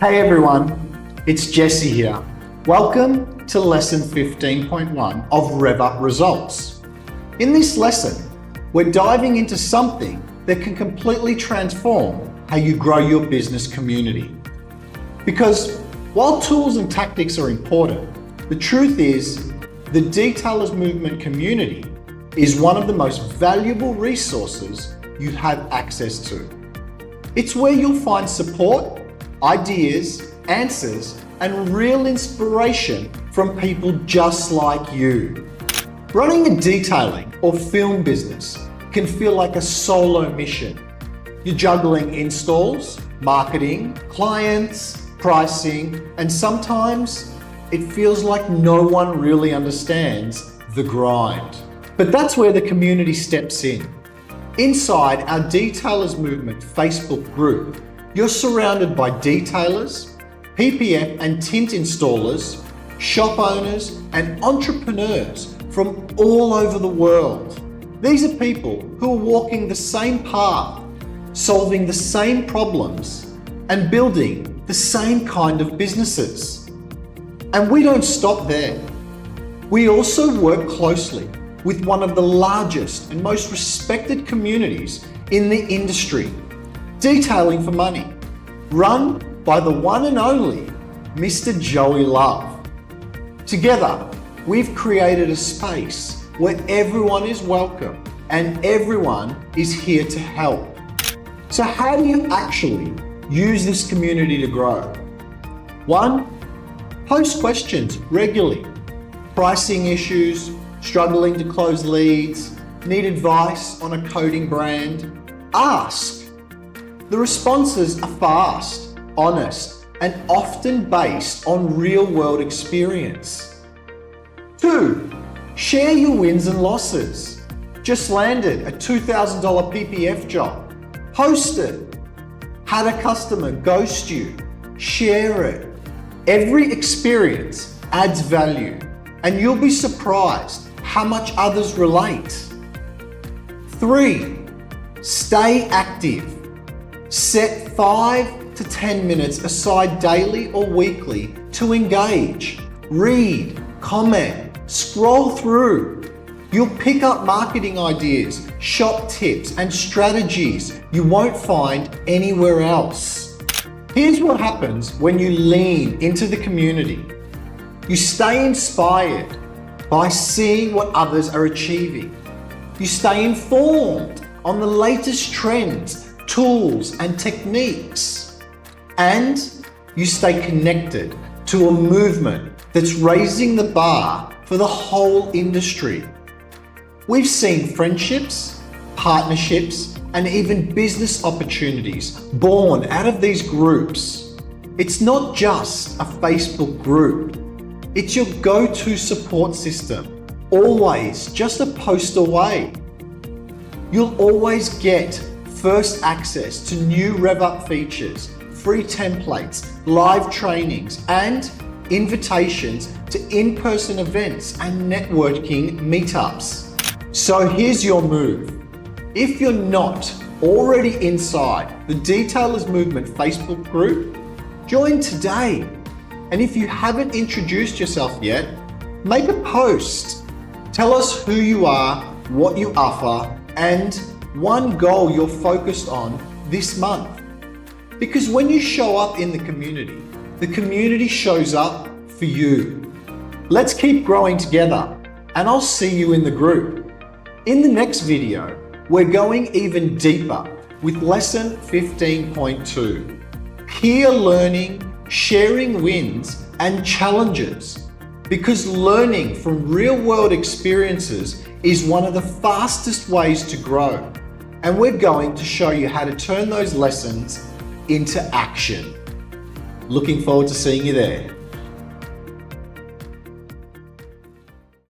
Hey everyone, it's Jesse here. Welcome to lesson 15.1 of RevUp Results. In this lesson, we're diving into something that can completely transform how you grow your business community. Because while tools and tactics are important, the truth is the Detailers Movement community is one of the most valuable resources you have access to. It's where you'll find support, ideas, answers, and real inspiration from people just like you. Running a detailing or film business can feel like a solo mission. You're juggling installs, marketing, clients, pricing, and sometimes it feels like no one really understands the grind. But that's where the community steps in. Inside our Detailers Movement Facebook group, you're surrounded by detailers, PPF and tint installers, shop owners, and entrepreneurs from all over the world. These are people who are walking the same path, solving the same problems, and building the same kind of businesses. And we don't stop there. We also work closely with one of the largest and most respected communities in the industry, Detailing for Money, run by the one and only Mr. Joey Love. Together, we've created a space where everyone is welcome and everyone is here to help. So how do you actually use this community to grow? 1, post questions regularly. Pricing issues, struggling to close leads, need advice on a coding brand? Ask. The responses are fast, honest, and often based on real-world experience. 2, share your wins and losses. Just landed a $2,000 PPF job. Post it. Had a customer ghost you. Share it. Every experience adds value, and you'll be surprised how much others relate. 3, stay active. Set 5 to 10 minutes aside daily or weekly to engage, read, comment, scroll through. You'll pick up marketing ideas, shop tips, and strategies you won't find anywhere else. Here's what happens when you lean into the community. You stay inspired by seeing what others are achieving. You stay informed on the latest trends, tools, and techniques. And you stay connected to a movement that's raising the bar for the whole industry. We've seen friendships, partnerships, and even business opportunities born out of these groups. It's not just a Facebook group. It's your go-to support system, always just a post away. You'll always get first access to new RevUp features, free templates, live trainings, and invitations to in-person events and networking meetups. So here's your move. If you're not already inside the Detailers Movement Facebook group, join today. And if you haven't introduced yourself yet, make a post. Tell us who you are, what you offer, and one goal you're focused on this month. Because when you show up in the community shows up for you. Let's keep growing together, and I'll see you in the group. In the next video, we're going even deeper with lesson 15.2, peer learning, sharing wins and challenges. Because learning from real-world experiences is one of the fastest ways to grow. And we're going to show you how to turn those lessons into action. Looking forward to seeing you there.